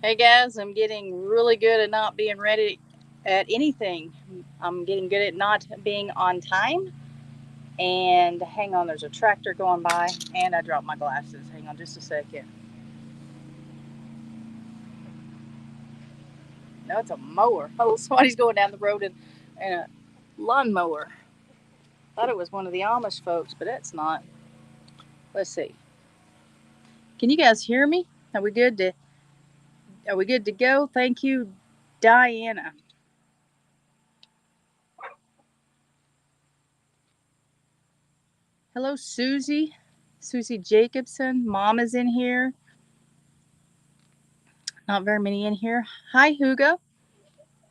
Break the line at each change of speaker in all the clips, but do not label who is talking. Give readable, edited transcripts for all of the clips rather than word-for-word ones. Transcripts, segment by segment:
Hey guys, I'm getting really good at not being ready at anything. I'm getting good at not being on time. And hang on, there's a tractor going by, and I dropped my glasses. Hang on just a second. No, it's a mower. Oh, somebody's going down the road in a lawnmower. Thought it was one of the Amish folks, but it's not. Let's see. Can you guys hear me? Are we good to Are we good to go? Thank you, Diana. Hello, Susie. Susie Jacobson. Mom is in here. Not very many in here. Hi, Hugo.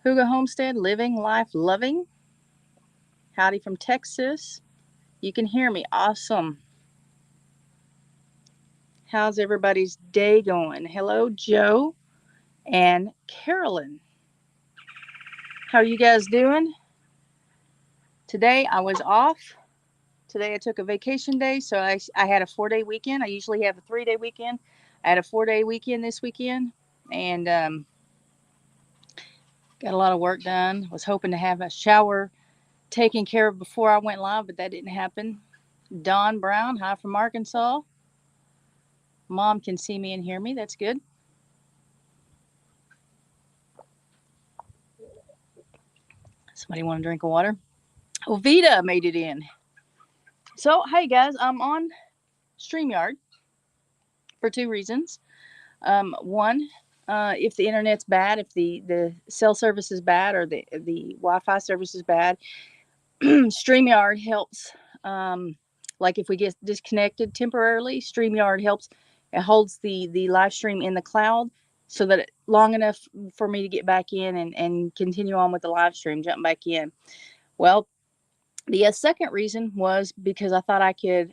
Hugo Homestead, living life loving. Howdy from Texas. You can hear me. Awesome. How's everybody's day going? Hello, Joe and Carolyn. How are you guys doing? Today I was off. Today I took a vacation day, so I had a 4-day weekend. I usually have a 3-day weekend. I had a 4-day weekend this weekend, and got a lot of work done. Was hoping to have a shower taken care of before I went live, but that didn't happen. Don Brown, hi from Arkansas. Mom can see me and hear me. That's good. Somebody want a drink of water? Ovita made it in. So, hey guys, I'm on StreamYard for two reasons. One, if the internet's bad, if the cell service is bad or the Wi-Fi service is bad, StreamYard helps. Like if we get disconnected temporarily, StreamYard helps. It holds the live stream in the cloud so that long enough for me to get back in and continue on with the live stream, jump back in. Well, the second reason was because I thought I could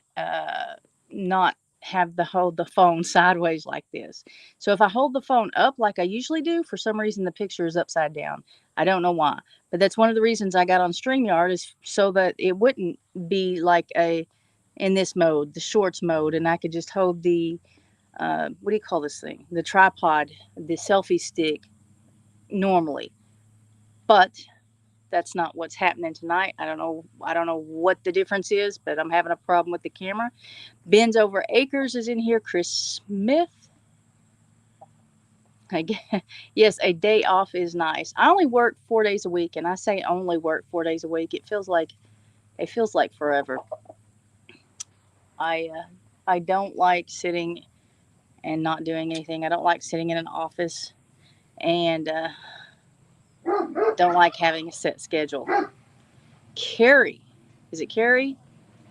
not have the hold the phone sideways like this. So if I hold the phone up like I usually do, for some reason the picture is upside down. I don't know why, but that's one of the reasons I got on StreamYard is so that it wouldn't be like a in this mode, the shorts mode, and I could just hold the what do you call this thing? The tripod, the selfie stick normally. But that's not what's happening tonight. I don't know. I don't know what the difference is, but I'm having a problem with the camera. Ben's over Acres is in here. Chris Smith. Yes, a day off is nice. I only work 4 days a week, and I say only work 4 days a week. It feels like forever. I I don't like sitting and not doing anything. I don't like sitting in an office, and don't like having a set schedule. Carrie, is it Carrie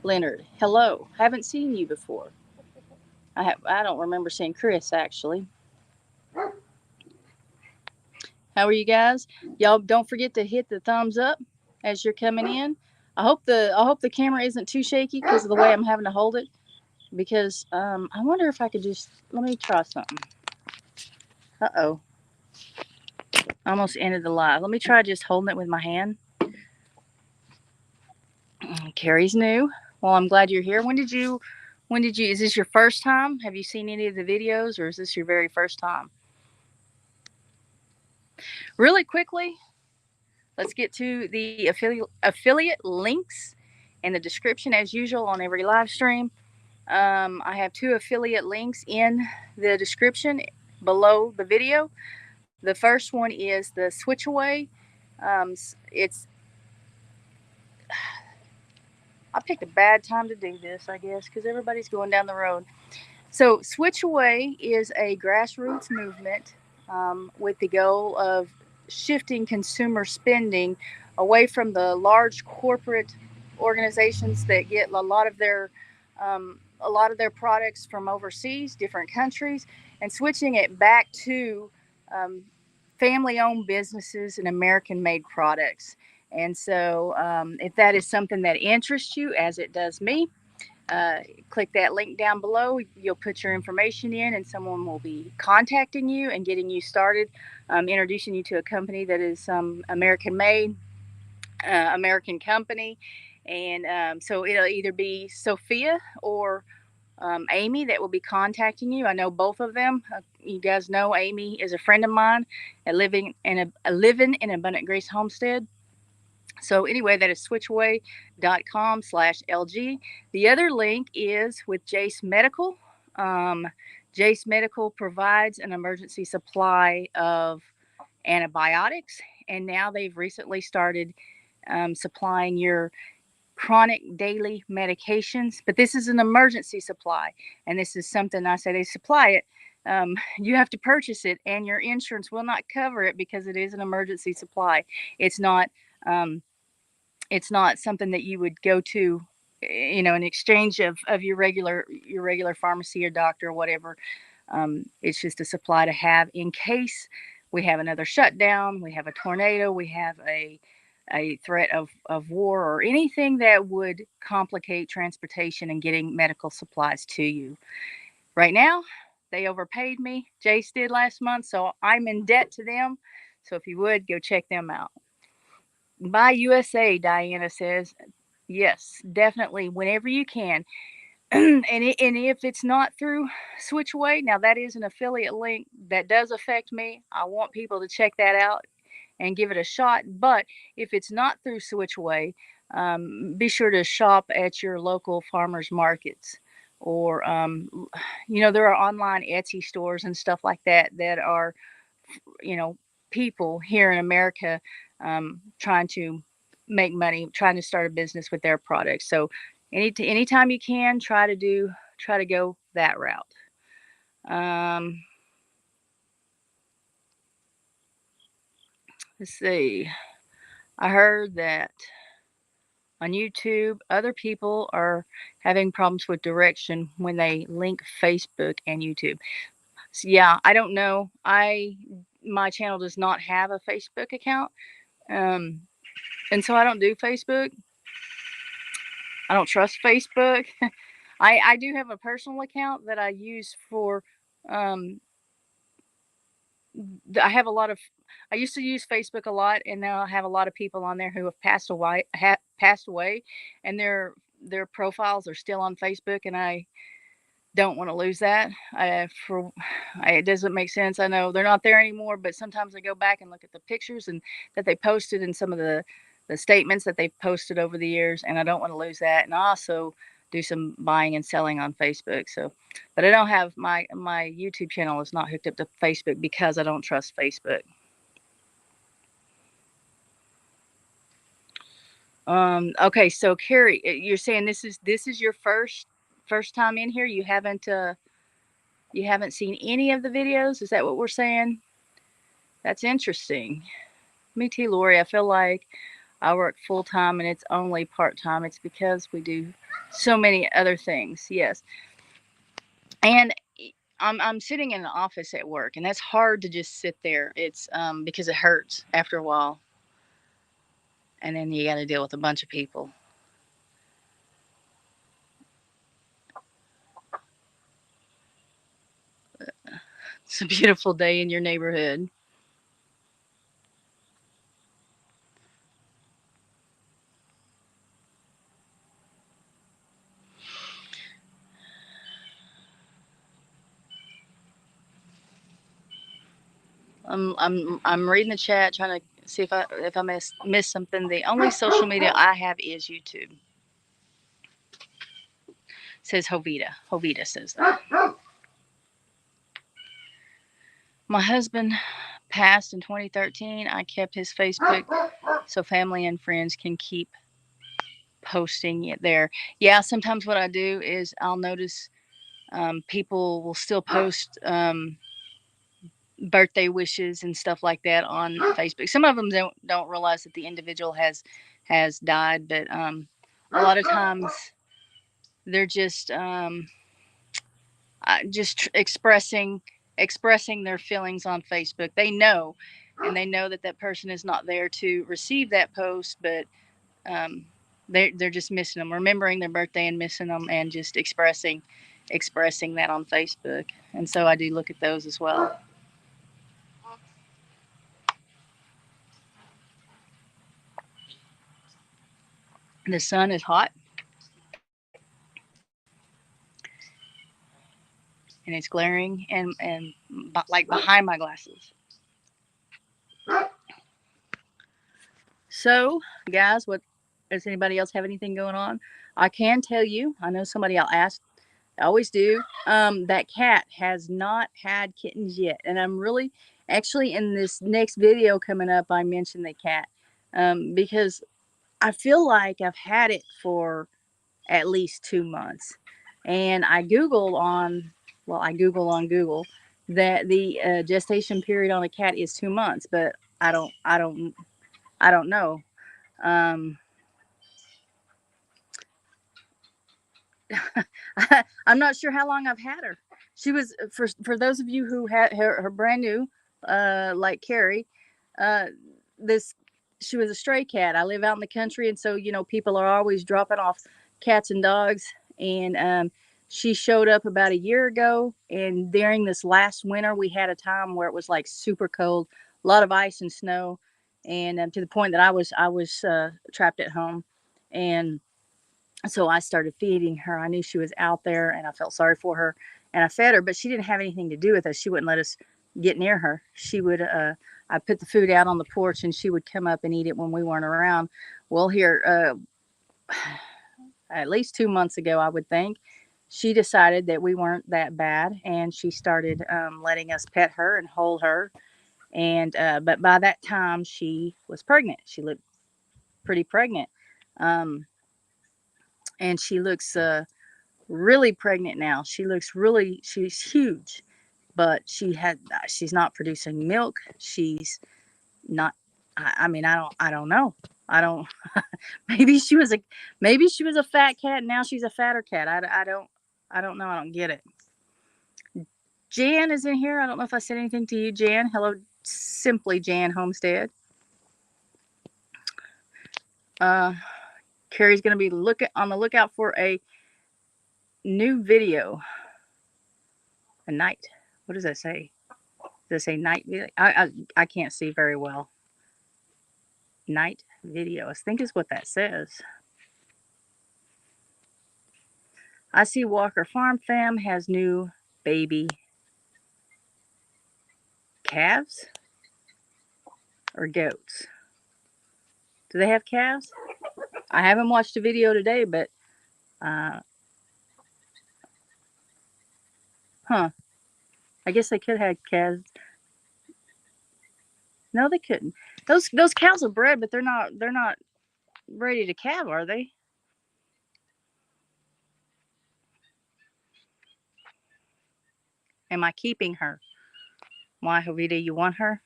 Leonard? Hello, haven't seen you before. I don't remember seeing Chris actually. How are you guys? Y'all don't forget to hit the thumbs up as you're coming in. I hope the camera isn't too shaky because of the way I'm having to hold it. Because I wonder if I could just let me try something. Uh-oh, I almost ended the live. Let me try just holding it with my hand. Carrie's new. Well, I'm glad you're here. When did you is this your first time? Have you seen any of the videos or is this your very first time? Really quickly, let's get to the affiliate links in the description as usual on every live stream. I have two affiliate links in the description below the video. The first one is the Switchaway. It's I picked a bad time to do this, I guess, because everybody's going down the road. So Switchaway is a grassroots movement with the goal of shifting consumer spending away from the large corporate organizations that get a lot of their products from overseas, different countries, and switching it back to um, family-owned businesses and American-made products. And so, if that is something that interests you, as it does me, uh, click that link down below. You'll put your information in, and someone will be contacting you and getting you started, introducing you to a company that is American made, American company. And so it'll either be Sophia or Amy that will be contacting you. I know both of them. You guys know Amy is a friend of mine, living in Abundant Grace Homestead. So anyway, that is switchaway.com/LG. The other link is with Jace Medical. Jace Medical provides an emergency supply of antibiotics, and now they've recently started supplying your chronic daily medications. But this is an emergency supply, and this is something I say they supply it. You have to purchase it, and your insurance will not cover it because it is an emergency supply. It's not. It's not something that you would go to, in exchange of your regular pharmacy or doctor or whatever. It's just a supply to have in case we have another shutdown, we have a tornado, we have a threat of war or anything that would complicate transportation and getting medical supplies to you. Right now, they overpaid me. Jace did last month, so I'm in debt to them. So if you would, go check them out. Buy USA, Diana says. Yes, definitely, whenever you can. and if it's not through Switchaway, now that is an affiliate link that does affect me. I want people to check that out and give it a shot. But if it's not through Switchaway, be sure to shop at your local farmers markets, or there are online Etsy stores and stuff like that that are, people here in America trying to make money, trying to start a business with their products. So anytime you can, try to go that route. Let's see. I heard that on YouTube, other people are having problems with direction when they link Facebook and YouTube. So yeah, I don't know. My channel does not have a Facebook account, and so I don't do Facebook. I don't trust Facebook. I do have a personal account that I use for. Um, I have a lot of. I used to use Facebook a lot, and now I have a lot of people on there who have passed away, and their profiles are still on Facebook, and I don't want to lose that. It doesn't make sense. I know they're not there anymore, but sometimes I go back and look at the pictures and that they posted and some of the statements that they've posted over the years, and I don't want to lose that. And I also do some buying and selling on Facebook. So, but I don't have my YouTube channel is not hooked up to Facebook because I don't trust Facebook. Okay, so Carrie, you're saying this is your first time in here. You haven't seen any of the videos. Is that what we're saying? That's interesting. Me too, Lorie. I feel like I work full time and it's only part time. It's because we do so many other things. Yes, and I'm sitting in an office at work, and that's hard to just sit there. It's because it hurts after a while, and then you got to deal with a bunch of people. It's a beautiful day in your neighborhood. I'm reading the chat, trying to see if I miss something. The only social media I have is YouTube. Says Hovita. Hovita says that. My husband passed in 2013. I kept his Facebook so family and friends can keep posting it there. Yeah, sometimes what I do is I'll notice people will still post birthday wishes and stuff like that on Facebook. Some of them don't realize that the individual has died, but a lot of times they're just expressing their feelings on Facebook. They know, and they know that that person is not there to receive that post, but um, they're just missing them, remembering their birthday and missing them, and just expressing that on Facebook. And so I do look at those as well. The sun is hot. and it's glaring and like behind my glasses. So, guys, what does anybody else have anything going on? I can tell you, I know somebody I'll ask, I always do. That cat has not had kittens yet, and I'm really actually in this next video coming up. I mentioned the cat because I feel like I've had it for at least 2 months, and I Google on Google that the gestation period on a cat is 2 months, but I don't know. Um, I'm not sure how long I've had her. She was for those of you who had her brand new, like Carrie. Uh, this she was a stray cat. I live out in the country, and so people are always dropping off cats and dogs. And she showed up about a year ago. And during this last winter, we had a time where it was like super cold, a lot of ice and snow, and to the point that I was trapped at home, and so I started feeding her. I knew she was out there and I felt sorry for her and I fed her, but she didn't have anything to do with us. She wouldn't let us get near her. I put the food out on the porch and she would come up and eat it when we weren't around. Well, here, at least 2 months ago, I would think, she decided that we weren't that bad and she started letting us pet her and hold her. But by that time, she was pregnant. She looked pretty pregnant. Um, and she looks really pregnant now. She's huge, but she's not producing milk. She's not. I mean, I don't know. I don't. maybe she was a maybe she was a fat cat. And now she's a fatter cat. I don't know. I don't get it. Jan is in here. I don't know if I said anything to you, Jan. Hello, simply Jan Homestead. Uh, Carrie's going to be on the lookout for a new video. A night. What does that say? Does it say night video? I can't see very well. Night video, I think is what that says. I see Walker Farm Fam has new baby calves or goats. Do they have calves? I haven't watched a video today, but huh. I guess they could have calves. No, they couldn't. Those cows are bred, but they're not ready to calve, are they? Am I keeping her? Why, Jovita, you want her?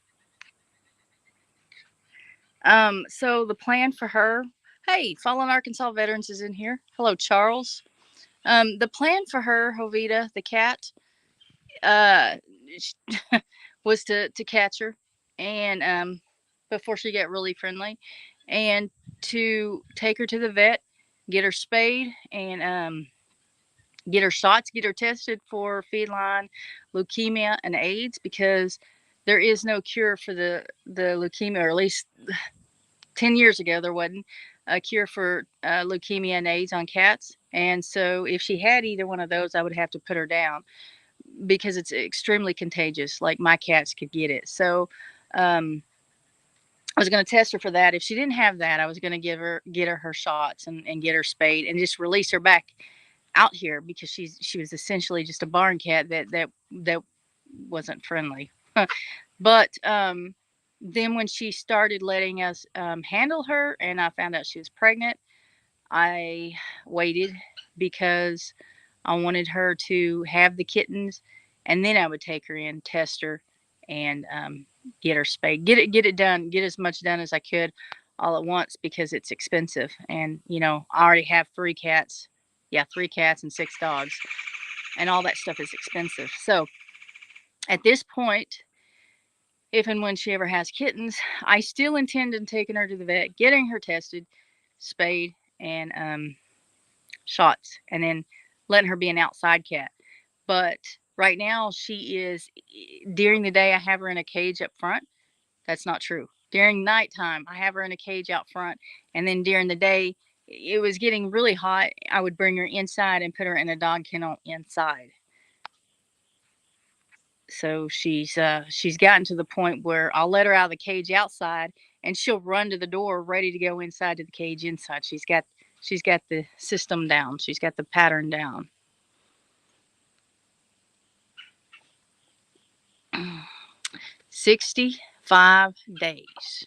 So the plan for her. Hey, Fallen Arkansas Veterans is in here. Hello, Charles. The plan for her, Jovita, the cat, uh, was to catch her and before she got really friendly, and to take her to the vet, get her spayed, and get her shots, get her tested for feline leukemia and AIDS, because there is no cure for the leukemia, or at least 10 years ago there wasn't a cure for leukemia and AIDS on cats. And so if she had either one of those, I would have to put her down because it's extremely contagious. Like my cats could get it. So I was going to test her for that. If she didn't have that, I was going to get her shots and get her spayed and just release her back out here, because she was essentially just a barn cat that wasn't friendly. But then when she started letting us handle her and I found out she was pregnant, I waited because I wanted her to have the kittens, and then I would take her in, test her, and get her spayed. Get it done. Get as much done as I could all at once, because it's expensive. And I already have 3 cats. Yeah, 3 cats and 6 dogs, and all that stuff is expensive. So at this point, if and when she ever has kittens, I still intend on taking her to the vet, getting her tested, spayed, and shots, and then letting her be an outside cat. But right now, during the day, I have her in a cage up front. That's not true. During nighttime, I have her in a cage out front. And then during the day, it was getting really hot. I would bring her inside and put her in a dog kennel inside. So she's gotten to the point where I'll let her out of the cage outside, and she'll run to the door ready to go inside to the cage inside. She's got the system down. She's got the pattern down. 65 days.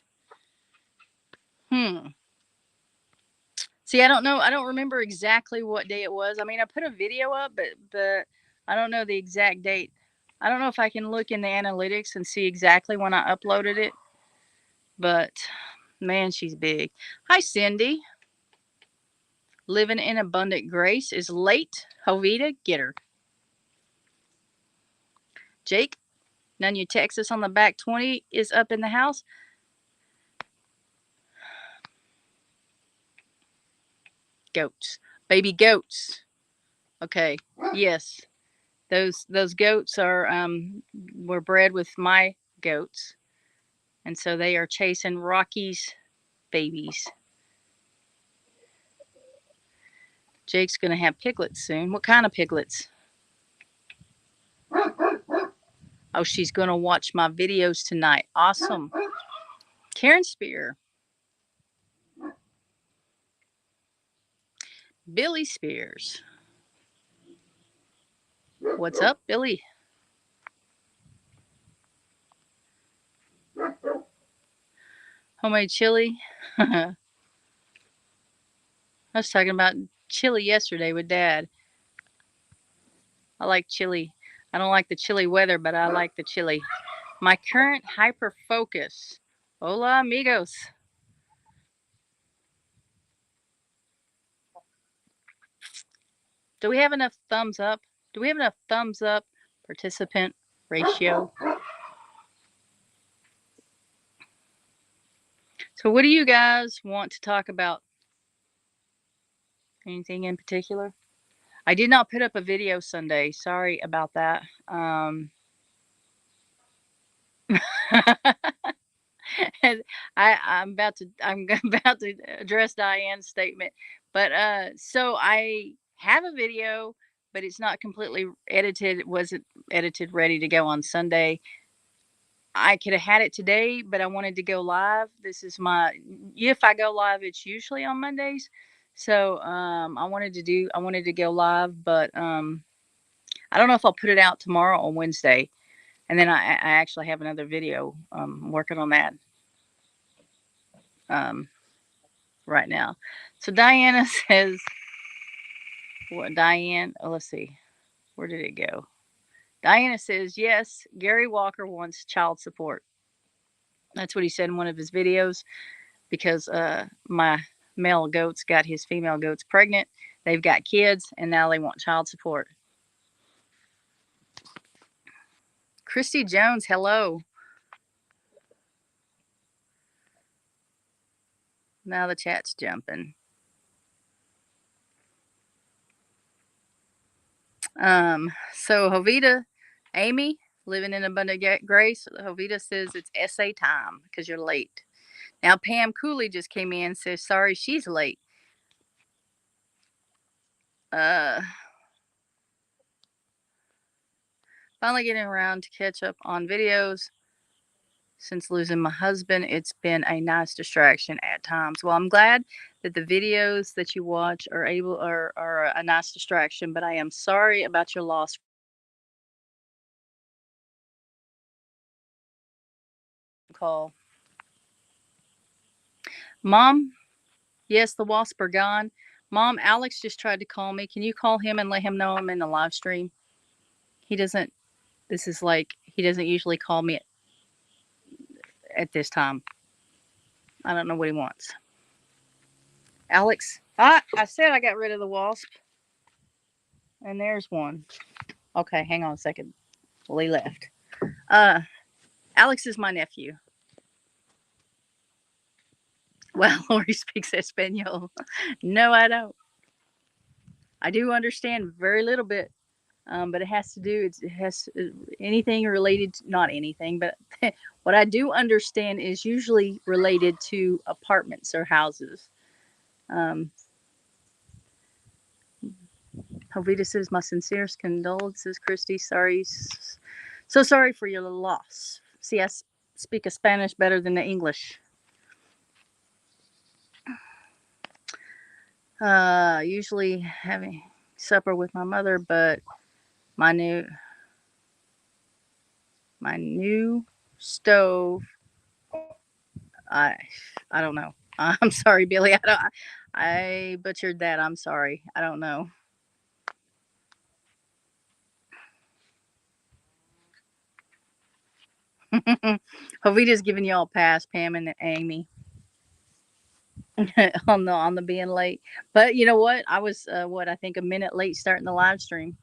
See, I don't know. I don't remember exactly what day it was. I mean, I put a video up, but I don't know the exact date. I don't know if I can look in the analytics and see exactly when I uploaded it. But man, she's big. Hi, Cindy. Living in abundant grace is late. Jovita, get her. Jake, none you Texas on the back 20 is up in the house. Goats. Baby goats. Okay. Yes. Those goats are were bred with my goats. And so they are chasing Rocky's babies. Jake's gonna have piglets soon. What kind of piglets? Oh, she's gonna watch my videos tonight. Awesome. Karen Spear. Billy Spears. What's up, Billy? Homemade chili. I was talking about chili yesterday with Dad. I like chili. I don't like the chilly weather, but I like the chili. My current hyper focus. Hola, amigos. Do we have enough thumbs up? Do we have enough thumbs up participant ratio? So, what do you guys want to talk about? Anything in particular? I did not put up a video Sunday. Sorry about that. I'm about to address Diane's statement, but so I have a video, but it's not completely edited. It wasn't edited, ready to go on Sunday. I could have had it today, but I wanted to go live. This is if I go live, it's usually on Mondays. So I wanted to go live, but I don't know if I'll put it out tomorrow or Wednesday. And then I actually have another video working on that right now. So Diana says, what Diane? Oh, let's see. Where did it go? Diana says, yes, Gary Walker wants child support. That's what he said in one of his videos because my male goats got his female goats pregnant. They've got kids and now they want child support. Christy Jones, hello. Now the chat's jumping. So Jovita, Amy, living in abundant grace. Jovita says it's essay time because you're late. Now Pam Cooley just came in and says sorry she's late. Finally getting around to catch up on videos. Since losing my husband, it's been a nice distraction at times. Well, I'm glad that the videos that you watch are a nice distraction, but I am sorry about your loss. Call. Mom, yes, the wasps are gone. Mom, Alex just tried to call me. Can you call him and let him know I'm in the live stream? He doesn't, he doesn't usually call me at this time. I don't know what he wants. Alex, I said I got rid of the wasp. And there's one. Okay, hang on a second. Well, he left. Alex is my nephew. Well, Lorie speaks Espanol. No, I don't. I do understand very little bit, but it has to do. It has anything related. Not anything, but what I do understand is usually related to apartments or houses. Jovita says, my sincerest condolences, Christy. Sorry So sorry for your loss. See, I speak a Spanish better than the English. Usually having supper with my mother, but my new stove. I I don't know. I'm sorry, Billy. I butchered that. I'm sorry. I don't know. Jovita's giving y'all a pass, Pam and Amy, on the being late. But you know what? I was what I think a minute late starting the live stream.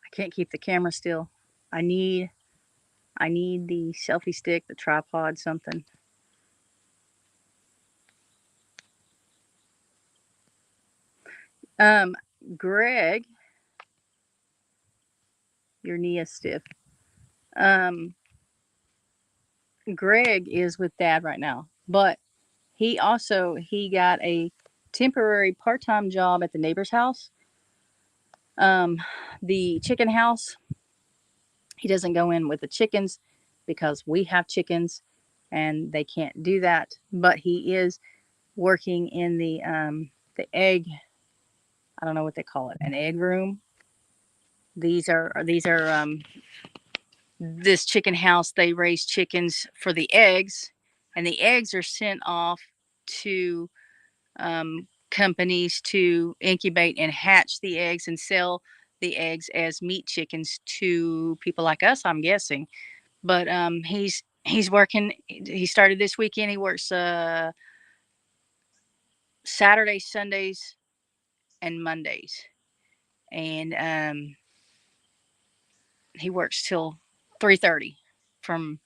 I can't keep the camera still. I need I need the selfie stick, the tripod, something. Um, Greg, your knee is stiff. Um, Greg is with Dad right now, but he got a temporary part-time job at the neighbor's house. Um, the chicken house. He doesn't go in with the chickens because we have chickens, and they can't do that. But he is working in the egg. I don't know what they call it, an egg room. These are this chicken house. They raise chickens for the eggs, and the eggs are sent off to companies to incubate and hatch the eggs and sell the eggs as meat chickens to people like us, I'm guessing. But he's working. He started this weekend. He works Saturdays, Sundays, and Mondays, and he works till 3:30, from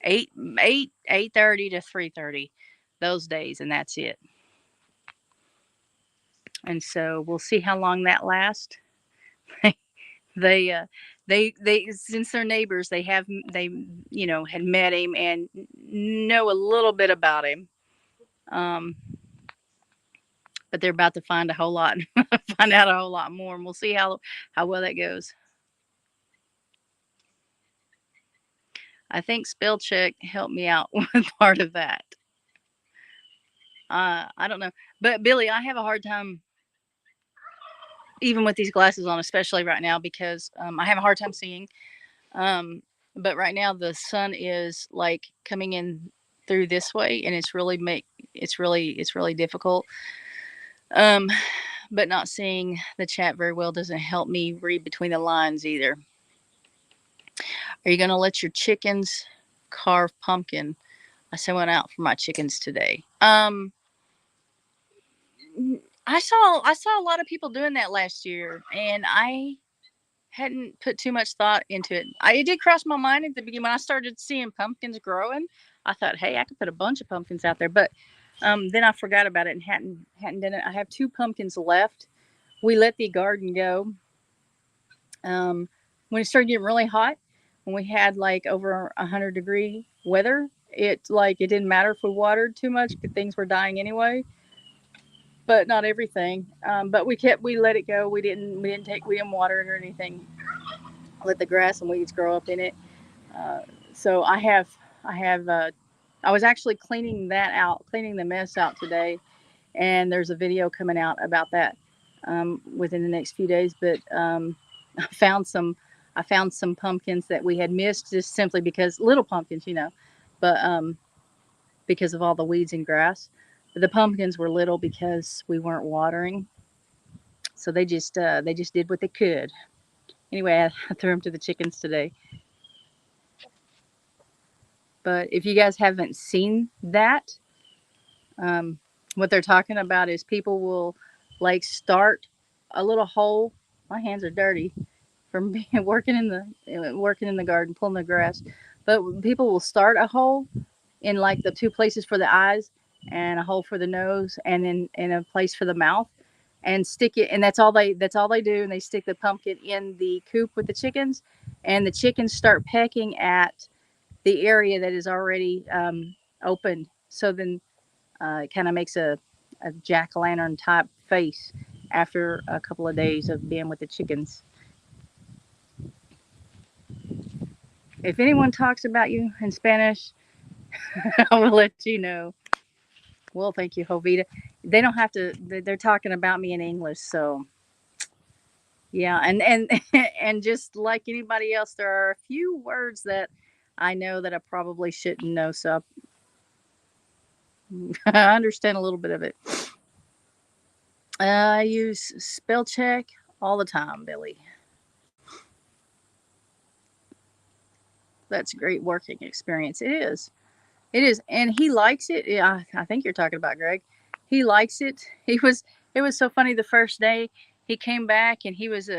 8:30 to 3:30 those days, and that's it. And so we'll see how long that lasts. they they since they're neighbors, they had met him and know a little bit about him. Um, but they're about to find a whole lot, find out a whole lot more, and we'll see how well that goes. I think spell check helped me out with part of that. I don't know, but Billy, I have a hard time even with these glasses on, especially right now, because I have a hard time seeing. Um, but right now the sun is like coming in through this way, and it's really difficult. Um, but not seeing the chat very well doesn't help me read between the lines either. Are you gonna let your chickens carve pumpkin? I went out for my chickens today. I saw a lot of people doing that last year, and I hadn't put too much thought into it. It did cross my mind at the beginning when I started seeing pumpkins growing. I thought, hey, I could put a bunch of pumpkins out there, but then I forgot about it and hadn't done it. I have 2 pumpkins left. We let the garden go. When it started getting really hot, when we had like over 100-degree weather, it didn't matter if we watered too much. Things were dying anyway, but not everything. But we let it go. We didn't water it or anything. Let the grass and weeds grow up in it. Uh, so I was actually cleaning the mess out today, and there's a video coming out about that within the next few days. But I found some, I found some pumpkins that we had missed just simply because little pumpkins, but because of all the weeds and grass. But the pumpkins were little because we weren't watering, so they just did what they could. Anyway, I threw them to the chickens today. But if you guys haven't seen that, what they're talking about is people will like start a little hole. My hands are dirty from being working in the garden, pulling the grass. But people will start a hole in like the 2 places for the eyes, and a hole for the nose, and then in a place for the mouth, and stick it. And that's all they do. And they stick the pumpkin in the coop with the chickens, and the chickens start pecking at the area that is already opened. So then it kind of makes a jack-o'-lantern type face after a couple of days of being with the chickens. If anyone talks about you in Spanish, I will let you know. Well, thank you, Jovita. They don't have to. They're talking about me in English, so yeah. And and just like anybody else, there are a few words that I know that I probably shouldn't know. So I understand a little bit of it. I use spell check all the time, Billy. That's a great working experience. It is. It is, and he likes it. Yeah, I think you're talking about Greg. He likes it. He was. It was so funny the first day he came back and he was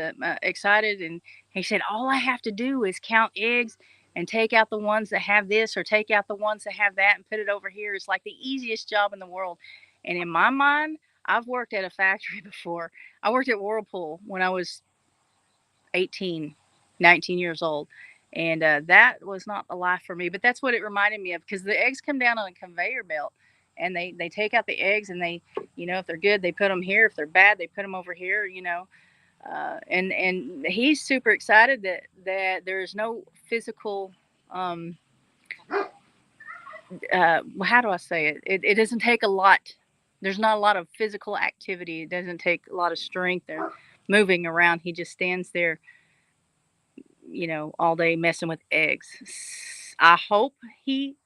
excited and he said, "All I have to do is count eggs and take out the ones that have this or take out the ones that have that and put it over here. It's like the easiest job in the world." And in my mind, I've worked at a factory before. I worked at Whirlpool when I was 18, 19 years old. And that was not a life for me. But that's what it reminded me of because the eggs come down on a conveyor belt and they take out the eggs and they, if they're good, they put them here. If they're bad, they put them over here. And he's super excited that there is no physical, how do I say it? It doesn't take a lot. There's not a lot of physical activity. It doesn't take a lot of strength or moving around. He just stands there all day messing with eggs. I hope he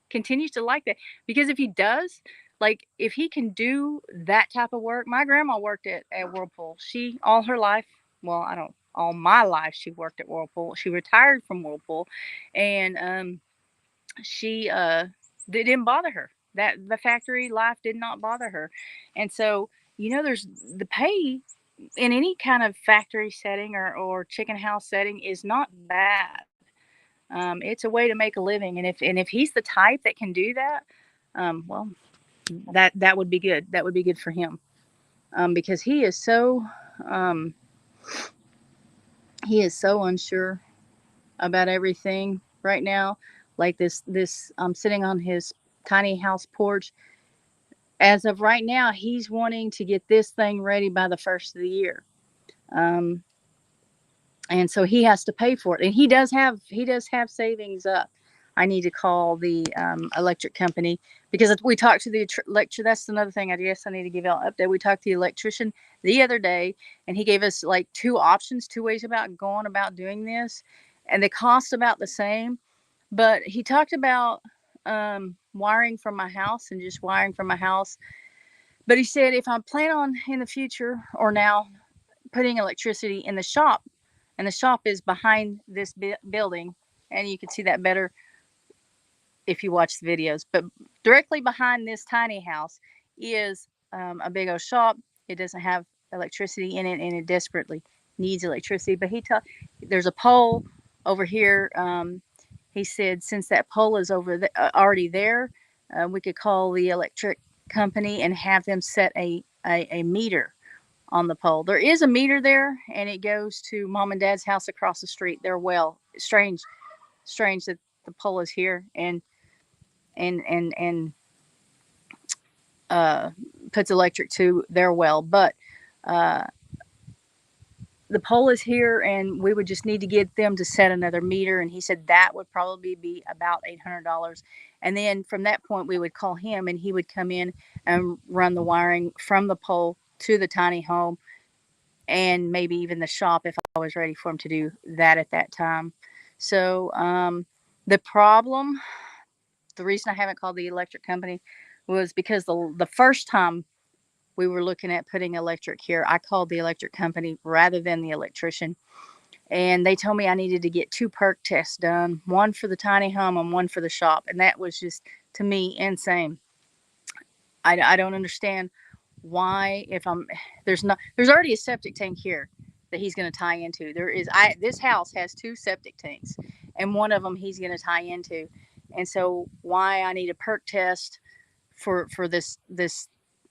continues to like that because if he does, like if he can do that type of work, my grandma worked at Whirlpool. She all her life, well, I don't all my life she worked at Whirlpool. She retired from Whirlpool and she it didn't bother her. That the factory life did not bother her. And so, there's the pay in any kind of factory setting or chicken house setting is not bad. It's a way to make a living, and if he's the type that can do that, well, that would be good. That would be good for him, because um, he is so unsure about everything right now. Like this, I'm sitting on his tiny house porch. As of right now, he's wanting to get this thing ready by the first of the year. Um, and so he has to pay for it, and he does have savings up. I need to call the electric company because we talked to the electric. That's another thing I guess I need to give y'all an update. We talked to the electrician the other day, and he gave us like two options, two ways about going about doing this, and they cost about the same. But he talked about wiring from my house and just wiring from my house. But he said if I plan on in the future or now putting electricity in the shop, and the shop is behind this building, and you can see that better if you watch the videos. But directly behind this tiny house is a big old shop. It doesn't have electricity in it, and it desperately needs electricity. But there's a pole over here. He said since that pole is already there, we could call the electric company and have them set a meter on the pole. There is a meter there, and it goes to mom and dad's house across the street. They're well. Strange that the pole is here and uh, puts electric to their well, but uh, the pole is here, and we would just need to get them to set another meter. And he said that would probably be about $800. And then from that point, we would call him, and he would come in and run the wiring from the pole to the tiny home and maybe even the shop if I was ready for him to do that at that time. So the problem, the reason I haven't called the electric company was because the first time we were looking at putting electric here, I called the electric company rather than the electrician. And they told me I needed to get 2 perk tests done, one for the tiny home and one for the shop. And that was just, to me, insane. I don't understand why there's already a septic tank here that he's going to tie into. This house has 2 septic tanks, and one of them he's going to tie into. And so why I need a perk test for this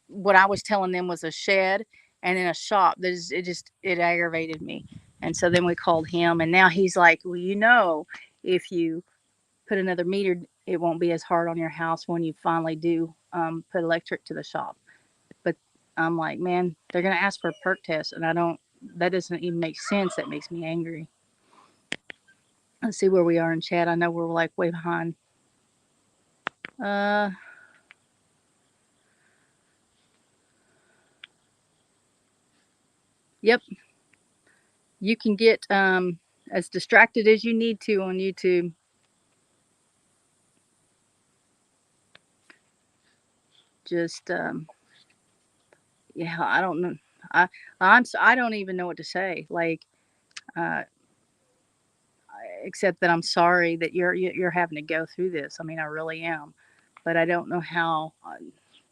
what I was telling them was a shed and in a shop, it aggravated me. And so then we called him, and now he's like, well, if you put another meter, it won't be as hard on your house when you finally do put electric to the shop. I'm like, man, they're going to ask for a perk test, and that doesn't even make sense. That makes me angry. Let's see where we are in chat. I know we're like way behind. Yep. You can get as distracted as you need to on YouTube. Just yeah, I don't know. I don't even know what to say. Like, except that I'm sorry that you're having to go through this. I mean, I really am, but I don't know how.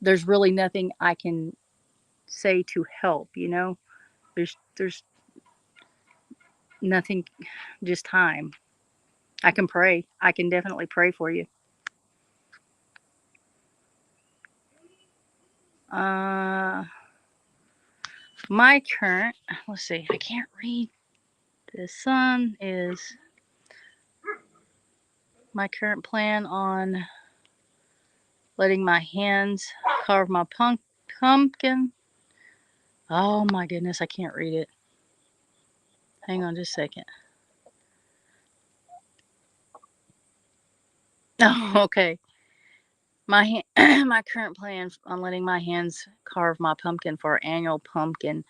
There's really nothing I can say to help. You know, there's nothing. Just time. I can pray. I can definitely pray for you. My current. Let's see. I can't read. The sun is my current plan on letting my hands carve my pumpkin. Oh my goodness, I can't read it. Hang on just a second. Oh, okay. My my current plan on letting my hands carve my pumpkin for our annual pumpkin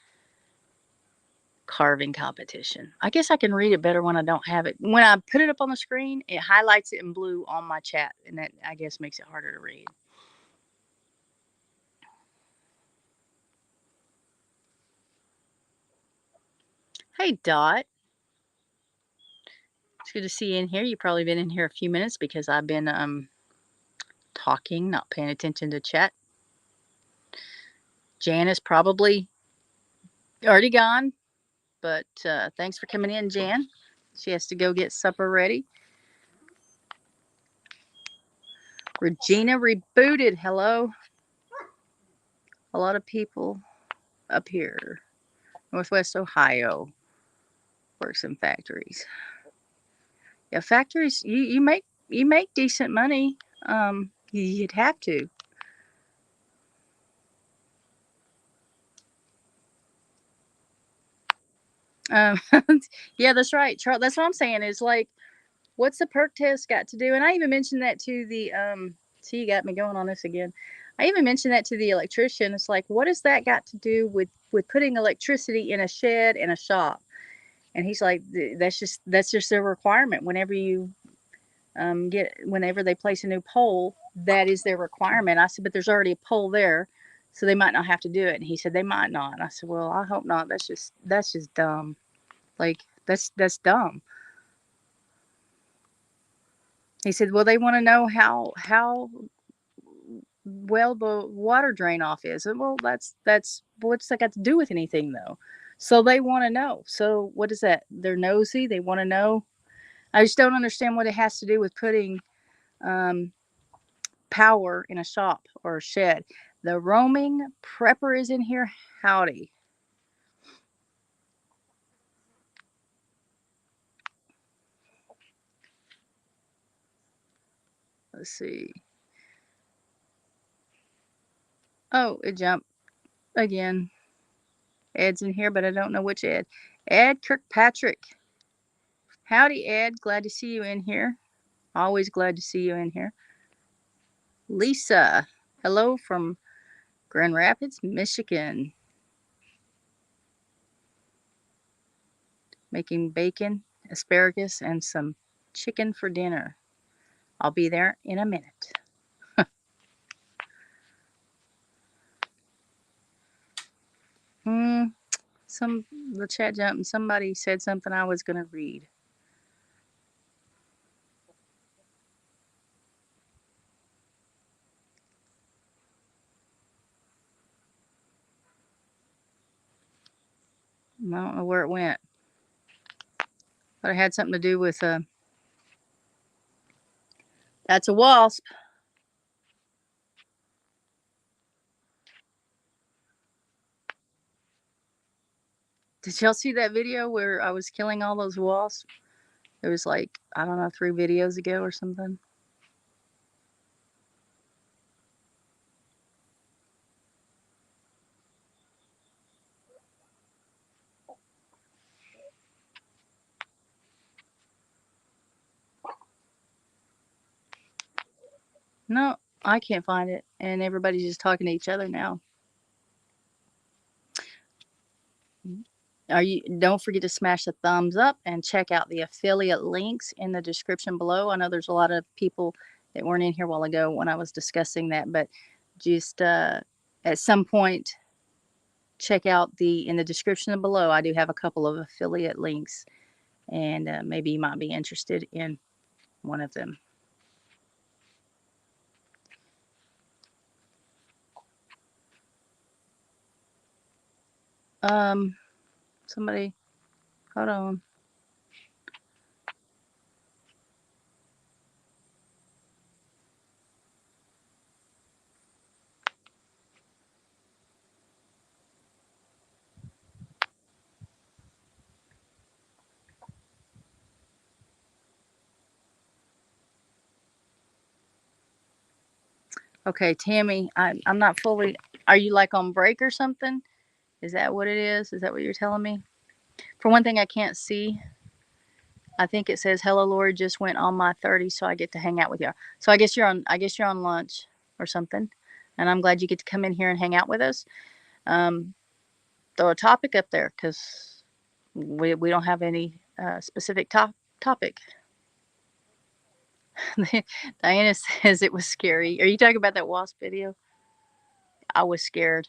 carving competition. I guess I can read it better when I don't have it. When I put it up on the screen, it highlights it in blue on my chat, and that I guess makes it harder to read. Hey, Dot. It's good to see you in here. You've probably been in here a few minutes because I've been talking, not paying attention to chat. Jan is probably already gone, but thanks for coming in, Jan. She has to go get supper ready. Regina rebooted. Hello. A lot of people up here, Northwest Ohio, works in factories. Yeah, factories. You make decent money. You'd have to. Yeah, that's right. That's what I'm saying. Is like, what's the perk test got to do? And I even mentioned that to the See, you got me going on this again. I even mentioned that to the electrician. It's like, what has that got to do with putting electricity in a shed and a shop? And he's like, that's just a requirement. Whenever you whenever they place a new pole, that is their requirement. I said, but there's already a pole there, so they might not have to do it. And he said they might not. And I said, well, I hope not. That's just dumb. Like, that's dumb. He said, well, they want to know how well the water drain off is. And, well, that's what's that got to do with anything though? So they want to know. So what is that? They're nosy. They want to know. I just don't understand what it has to do with putting power in a shop or a shed. The roaming prepper is in here. Howdy. Let's see. Oh, it jumped again. Ed's in here, but I don't know which Ed. Ed Kirkpatrick. Howdy, Ed. Glad to see you in here. Always glad to see you in here. Lisa. Hello from Grand Rapids, Michigan. Making bacon, asparagus, and some chicken for dinner. I'll be there in a minute. The chat jumped and somebody said something I was going to read. I don't know where it went. But it had something to do with that's a wasp. Did y'all see that video where I was killing all those wasps? It was like, I don't know, 3 videos ago or something. No, I can't find it. And everybody's just talking to each other now. Don't forget to smash the thumbs up and check out the affiliate links in the description below. I know there's a lot of people that weren't in here a while ago when I was discussing that, but just at some point, check out in the description below. I do have a couple of affiliate links, and maybe you might be interested in one of them. Somebody, hold on. Okay, Tammy, I'm not fully. Are you like on break or something? Is that what it is? Is that what you're telling me? For one thing, I can't see. I think it says hello, Lorie just went on my 30, so I get to hang out with y'all. So I guess you're on. I guess you're on lunch or something, and I'm glad you get to come in here and hang out with us. Throw a topic up there because we don't have any specific topic. Diana says it was scary. Are you talking about that wasp video? I was scared.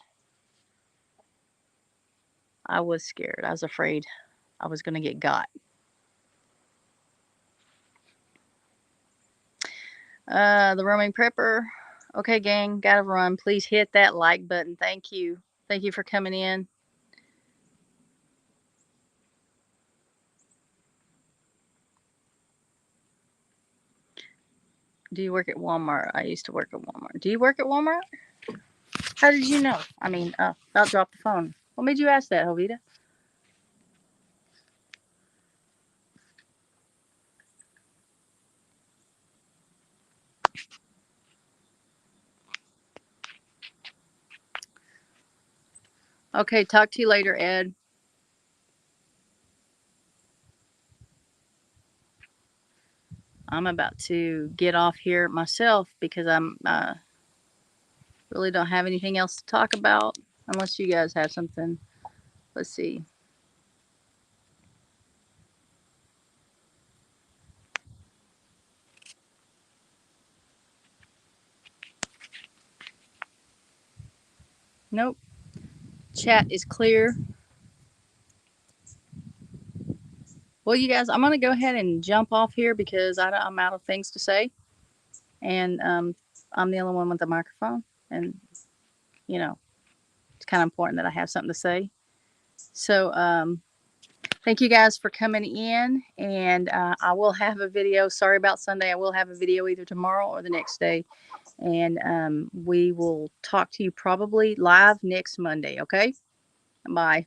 I was scared. I was afraid I was going to get got. The roaming prepper. Okay, gang, gotta run. Please hit that like button. Thank you. Thank you for coming in. Do you work at Walmart? I used to work at Walmart. Do you work at Walmart? How did you know? I mean, I'll drop the phone. What made you ask that, Jovita? Okay, talk to you later, Ed. I'm about to get off here myself because I'm really don't have anything else to talk about unless you guys have something. Let's see. Nope. Chat is clear. Well, you guys, I'm going to go ahead and jump off here because I'm out of things to say. And I'm the only one with the microphone. And, you know, it's kind of important that I have something to say. So, thank you guys for coming in. And I will have a video. Sorry about Sunday. I will have a video either tomorrow or the next day. And we will talk to you probably live next Monday. Okay? Bye.